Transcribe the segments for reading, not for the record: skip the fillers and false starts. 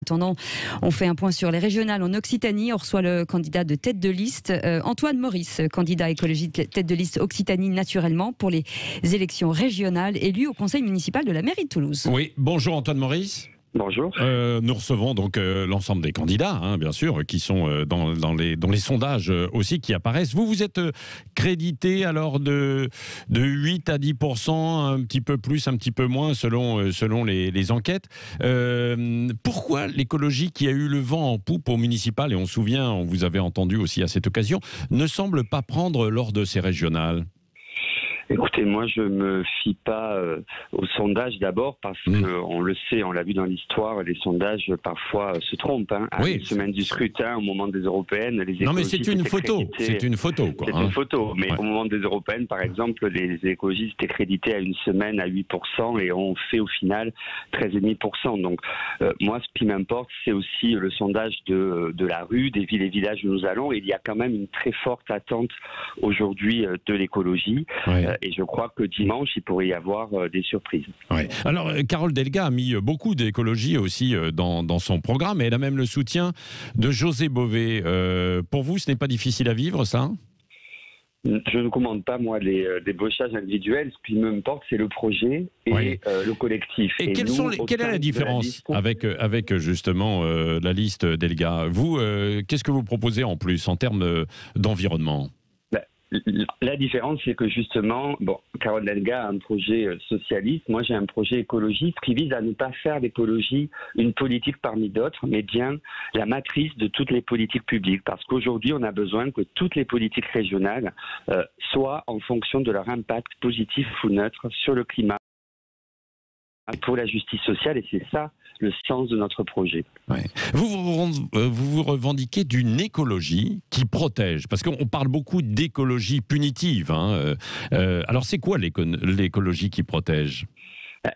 attendant, on fait un point sur les régionales en Occitanie. On reçoit le candidat de tête de liste, Antoine Maurice, candidat écologique tête de liste Occitanie naturellement pour les élections régionales, élu au conseil municipal de la mairie de Toulouse. Oui, bonjour Antoine Maurice. Bonjour. Nous recevons donc l'ensemble des candidats, bien sûr, qui sont dans les sondages aussi qui apparaissent. Vous êtes crédité alors de 8 à 10%, un petit peu plus, un petit peu moins selon les enquêtes. Pourquoi l'écologie qui a eu le vent en poupe au municipal, et on se souvient, on vous avait entendu aussi à cette occasion, ne semble pas prendre lors de ces régionales ? Écoutez, moi je me fie pas aux sondages d'abord parce que on le sait, on l'a vu dans l'histoire, les sondages parfois se trompent. À une semaine du scrutin, au moment des européennes, les écologistes... Non mais c'est une photo, c'est une photo quoi. C'est une photo, mais au moment des européennes, par exemple, les écologistes étaient crédités à une semaine à 8% et ont fait au final 13,5%. Donc moi, ce qui m'importe, c'est aussi le sondage de la rue, des villes et villages où nous allons. Et il y a quand même une très forte attente aujourd'hui de l'écologie. Et je crois que dimanche, il pourrait y avoir des surprises. Ouais. Alors, Carole Delga a mis beaucoup d'écologie aussi dans son programme, et elle a même le soutien de José Bové. Pour vous, ce n'est pas difficile à vivre, ça ? Je ne commande pas, moi, les débauchages individuels. Ce qui m'importe, c'est le projet et le collectif. Et quelle est la différence avec justement la liste Delga ? Vous, qu'est-ce que vous proposez en plus en termes d'environnement ? La différence, c'est que justement, Carole Delga a un projet socialiste, moi j'ai un projet écologiste qui vise à ne pas faire l'écologie une politique parmi d'autres, mais bien la matrice de toutes les politiques publiques. Parce qu'aujourd'hui, on a besoin que toutes les politiques régionales soient en fonction de leur impact positif ou neutre sur le climat, pour la justice sociale, et c'est ça le sens de notre projet. Ouais. Vous revendiquez d'une écologie qui protège, parce qu'on parle beaucoup d'écologie punitive. Alors c'est quoi l'écologie qui protège ?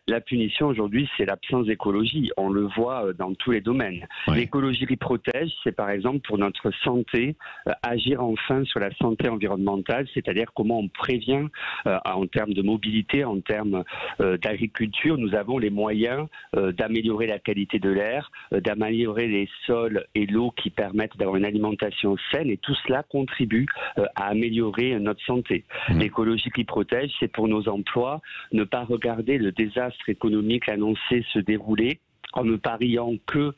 La punition aujourd'hui, c'est l'absence d'écologie. On le voit dans tous les domaines. Ouais. L'écologie qui protège, c'est par exemple pour notre santé, agir enfin sur la santé environnementale, c'est-à-dire comment on prévient en termes de mobilité, en termes d'agriculture. Nous avons les moyens d'améliorer la qualité de l'air, d'améliorer les sols et l'eau qui permettent d'avoir une alimentation saine, et tout cela contribue à améliorer notre santé. L'écologie qui protège, c'est pour nos emplois, ne pas regarder le désastre économique annoncé se dérouler en ne pariant que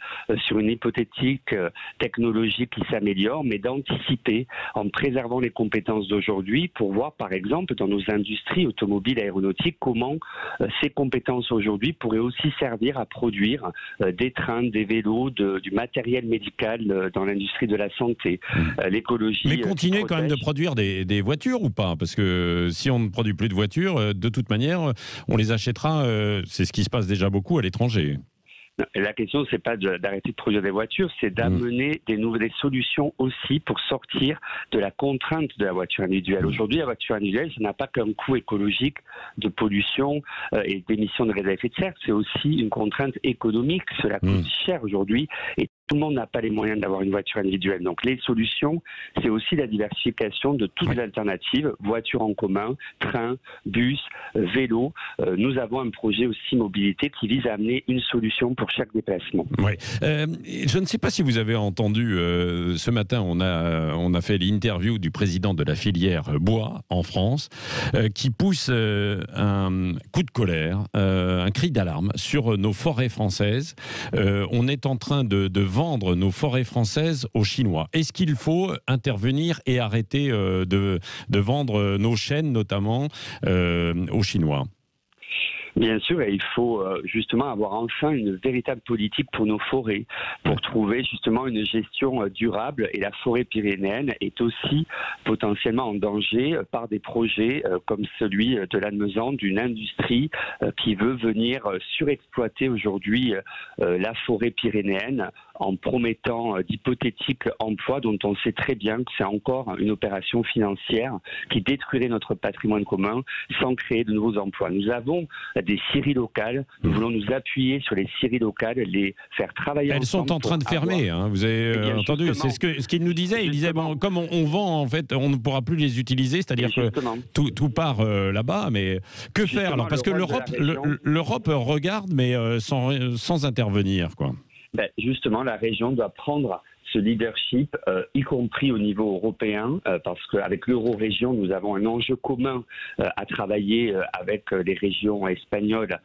sur une hypothétique technologie qui s'améliore, mais d'anticiper en préservant les compétences d'aujourd'hui pour voir, par exemple, dans nos industries automobiles et aéronautiques, comment ces compétences aujourd'hui pourraient aussi servir à produire des trains, des vélos, du matériel médical dans l'industrie de la santé. L'écologie... Mais continuez quand même de produire des voitures ou pas ? Parce que si on ne produit plus de voitures, de toute manière, on les achètera, c'est ce qui se passe déjà beaucoup à l'étranger. La question, c'est pas d'arrêter de produire des voitures, c'est d'amener des nouvelles solutions aussi pour sortir de la contrainte de la voiture individuelle. Aujourd'hui, la voiture individuelle, ça n'a pas qu'un coût écologique de pollution et d'émissions de gaz à effet de serre, c'est aussi une contrainte économique. Cela coûte cher aujourd'hui et tout le monde n'a pas les moyens d'avoir une voiture individuelle. Donc les solutions, c'est aussi la diversification de toutes les alternatives, voitures en commun, train, bus, vélo. Nous avons un projet aussi mobilité qui vise à amener une solution pour chaque déplacement. Oui. Je ne sais pas si vous avez entendu, ce matin, on a fait l'interview du président de la filière bois en France, qui pousse un coup de colère, un cri d'alarme sur nos forêts françaises. On est en train de vendre nos forêts françaises aux Chinois. Est-ce qu'il faut intervenir et arrêter de vendre nos chênes, notamment, aux Chinois ? Bien sûr, et il faut justement avoir enfin une véritable politique pour nos forêts, pour trouver justement une gestion durable. Et la forêt pyrénéenne est aussi potentiellement en danger par des projets comme celui de Lannemezan, d'une industrie qui veut venir surexploiter aujourd'hui la forêt pyrénéenne en promettant d'hypothétiques emplois dont on sait très bien que c'est encore une opération financière qui détruirait notre patrimoine commun sans créer de nouveaux emplois. Nous avons des scieries locales, nous voulons nous appuyer sur les scieries locales, les faire travailler ensemble. Elles sont en train de fermer, vous avez entendu, c'est ce qu'il nous disait. Il disait, comme on vend, en fait, on ne pourra plus les utiliser, c'est-à-dire que tout part là-bas, mais que faire alors ? Parce que l'Europe regarde, mais sans intervenir, quoi. Justement, la région doit prendre ce leadership, y compris au niveau européen, parce qu'avec l'Euro-région, nous avons un enjeu commun à travailler avec les régions espagnoles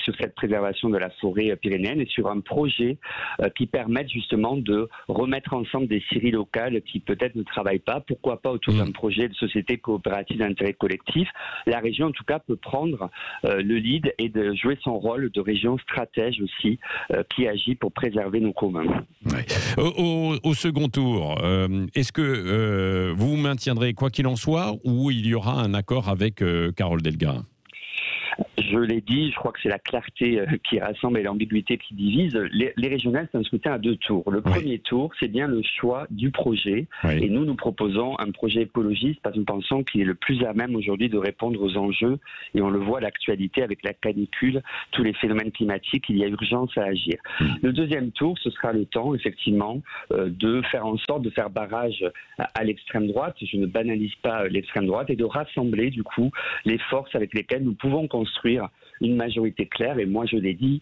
sur cette préservation de la forêt pyrénéenne et sur un projet qui permette justement de remettre ensemble des scieries locales qui peut-être ne travaillent pas, pourquoi pas autour d'un projet de société coopérative d'intérêt collectif. La région, en tout cas, peut prendre le lead et de jouer son rôle de région stratège aussi, qui agit pour préserver nos communs. Ouais. Au second tour, est-ce que vous vous maintiendrez quoi qu'il en soit ou il y aura un accord avec Carole Delga ? Je l'ai dit, je crois que c'est la clarté qui rassemble et l'ambiguïté qui divise. Les régionales, c'est un scrutin à 2 tours. Le premier tour, c'est bien le choix du projet. Oui. Et nous proposons un projet écologiste parce que nous pensons qu'il est le plus à même aujourd'hui de répondre aux enjeux. Et on le voit à l'actualité avec la canicule, tous les phénomènes climatiques, il y a urgence à agir. Le deuxième tour, ce sera le temps, effectivement, de faire en sorte de faire barrage à l'extrême droite. Je ne banalise pas l'extrême droite et de rassembler, du coup, les forces avec lesquelles nous pouvons construire une majorité claire. Et moi, je l'ai dit,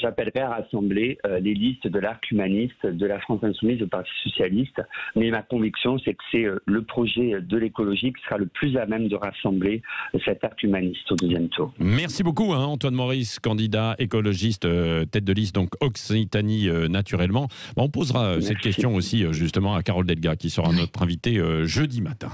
j'appellerai à rassembler les listes de l'Arc humaniste, de la France insoumise, du Parti socialiste. Mais ma conviction, c'est que c'est le projet de l'écologie qui sera le plus à même de rassembler cet Arc humaniste au deuxième tour. Merci beaucoup, Antoine Maurice, candidat écologiste, tête de liste, donc Occitanie naturellement. On posera cette question aussi justement à Carole Delga, qui sera notre invitée jeudi matin.